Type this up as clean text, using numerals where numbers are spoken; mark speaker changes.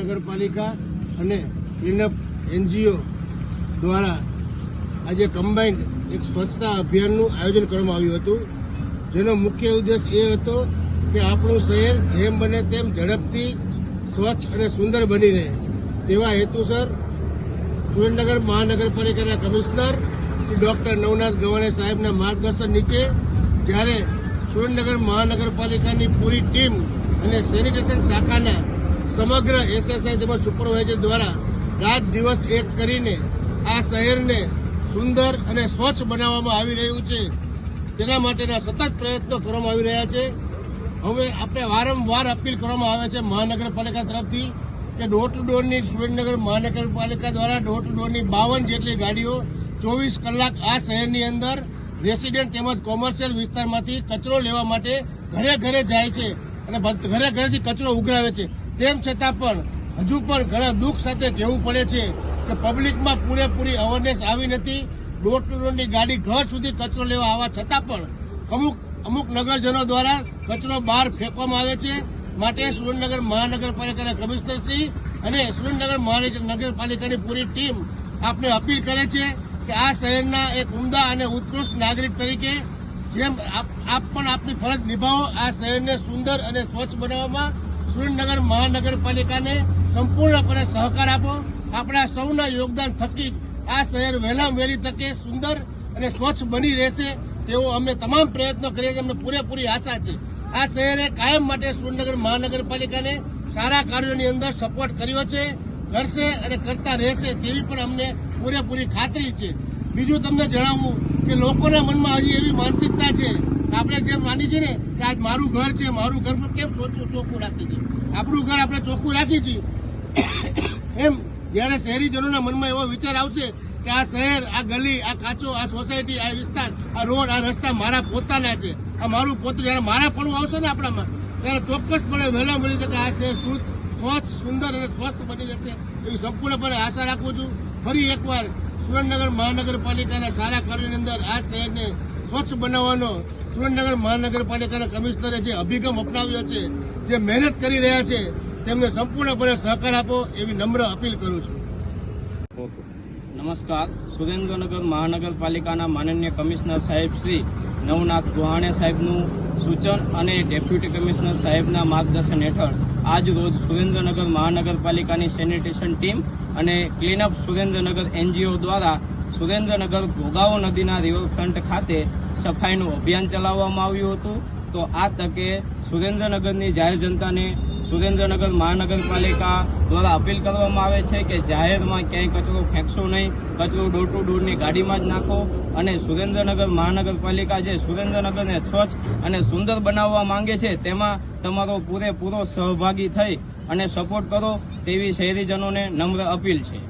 Speaker 1: મહાનગરપાલિકા અને clean-up NGO દ્વારા આજે કમ્બાઇન્ડ એક સ્વચ્છતા અભિયાનનું આયોજન કરવામાં આવ્યું હતું, જેનો મુખ્ય ઉદ્દેશ એ હતો કે આપણું શહેર જેમ બને તેમ ઝડપથી સ્વચ્છ અને સુંદર બની રહે તેવા હેતુસર સુરેન્દ્રનગર મહાનગરપાલિકાના કમિશનર શ્રી ડોક્ટર નવનાથ ગવાણે સાહેબના માર્ગદર્શન નીચે જ્યારે સુરેન્દ્રનગર મહાનગરપાલિકાની પૂરી ટીમ અને સેનિટેશન શાખાના સમગ્ર SSI તેમજ સુપરવાઇઝર દ્વારા રાત દિવસ એક કરીને આ શહેરને સુંદર અને સ્વચ્છ બનાવવામાં આવી રહ્યું છે, તેના માટેના સતત પ્રયત્નો કરવામાં આવી રહ્યા છે. હવે આપણે વારંવાર અપીલ કરવામાં આવે છે મહાનગરપાલિકા તરફથી કે ડોર ટુ ડોરની સુરેન્દ્રનગર મહાનગરપાલિકા દ્વારા ડોર ટુ ડોરની 52 જેટલી ગાડીઓ 24 કલાક આ શહેરની અંદર રેસિડેન્ટ તેમજ કોમર્શિયલ વિસ્તારમાંથી કચરો લેવા માટે ઘરે ઘરે જાય છે અને ઘરે ઘરેથી કચરો ઉઘરાવે છે. તેમ છતાં પણ હજુ પણ ઘણા દુઃખ સાથે કહેવું પડે છે કે પબ્લિકમાં પૂરેપૂરી અવેરનેસ આવી નથી. ડોર ટુ ડોરની ગાડી ઘર સુધી કચરો લેવા આવવા છતાં પણ અમુક નગરજનો દ્વારા કચરો બહાર ફેંકવામાં આવે છે. માટે સુરેન્દ્રનગર મહાનગરપાલિકાના કમિશનરશ્રી અને સુરેન્દ્રનગર મહાનગરપાલિકાની પૂરી ટીમ આપને અપીલ કરે છે કે આ શહેરના એક ઉમદા અને ઉત્કૃષ્ટ નાગરિક તરીકે જેમ આપ પણ આપની ફરજ નિભાવો, આ શહેરને સુંદર અને સ્વચ્છ બનાવવામાં સુરેન્દ્રનગર મહાનગરપાલિકાને સંપૂર્ણપણે સહકાર આપો. આપણા સૌના યોગદાન થકી આ શહેર વહેલામાં વહેલી તકે સુંદર અને સ્વચ્છ બની રહેશે તેવો અમે તમામ પ્રયત્નો કરીએ છીએ. અમને પૂરેપૂરી આશા છે આ શહેરે કાયમ માટે સુરેન્દ્રનગર મહાનગરપાલિકાને સારા કાર્યોની અંદર સપોર્ટ કર્યો છે, કરશે અને કરતા રહેશે તેવી પણ અમને પૂરેપૂરી ખાતરી છે. બીજું તમને જણાવું કે લોકોના મનમાં હજી એવી માનસિકતા છે, આપણે જેમ માની છીએ ને કે આજ મારું ઘર છે, મારું ઘર પર કેમ ચોખ્ખું રાખીએ છીએ, આપણું ઘર આપણે ચોખ્ખું રાખીએ છીએ, એમ જયારે શહેરીજનોના મનમાં એવો વિચાર આવશે કે આ શહેર, આ ગલી, આ કાચો, આ સોસાયટી, આ વિસ્તાર, આ રોડ, આ રસ્તા મારા પોતાના છે, આ મારું પોતે જયારે મારા પણ આવશે ને આપણામાં, ત્યારે ચોક્કસપણે વહેલા મળી શકે આ શહેર સ્વચ્છ, સુંદર અને સ્વસ્થ બની જશે એવી સંપૂર્ણપણે આશા રાખું છું. ફરી એકવાર સુરેન્દ્રનગર મહાનગરપાલિકાના સારા કાર્યોની અંદર આ શહેરને સ્વચ્છ બનાવવાનો સુરેન્દ્રનગર મહાનગરપાલિકાના કમિશનરે જે અભિગમ અપનાવ્યો છે, જે મહેનત કરી રહ્યા છે, તેમને સંપૂર્ણપણે સહકાર આપો એવી નમ્ર અપીલ કરું છું.
Speaker 2: નમસ્કાર. સુરેન્દ્રનગર મહાનગરપાલિકાના માનનીય કમિશનર સાહેબ શ્રી નવનાથ ગવાણે સાહેબનું સૂચન અને ડેપ્યુટી કમિશનર સાહેબના માર્ગદર્શન હેઠળ આજ રોજ સુરેન્દ્રનગર મહાનગરપાલિકાની સેનિટેશન ટીમ અને ક્લીનઅપ સુરેન્દ્રનગર NGO દ્વારા સુરેન્દ્રનગર ઘોઘાઓ નદીના રિવરફ્રન્ટ ખાતે સફાઈનું અભિયાન ચલાવવામાં આવ્યું હતું. તો આ તકે સુરેન્દ્રનગરની જાહેર જનતાને સુરેન્દ્રનગર મહાનગરપાલિકા દ્વારા અપીલ કરવામાં આવે છે કે જાહેરમાં ક્યાંય કચરો ફેંકશો નહીં, કચરો ડોર ટુ ડોરની ગાડીમાં જ નાખો અને સુરેન્દ્રનગર મહાનગરપાલિકા જે સુરેન્દ્રનગરને સ્વચ્છ અને સુંદર બનાવવા માંગે છે તેમાં તમારો પૂરેપૂરો સહભાગી થઈ અને સપોર્ટ કરો તેવી શહેરીજનોને નમ્ર અપીલ છે.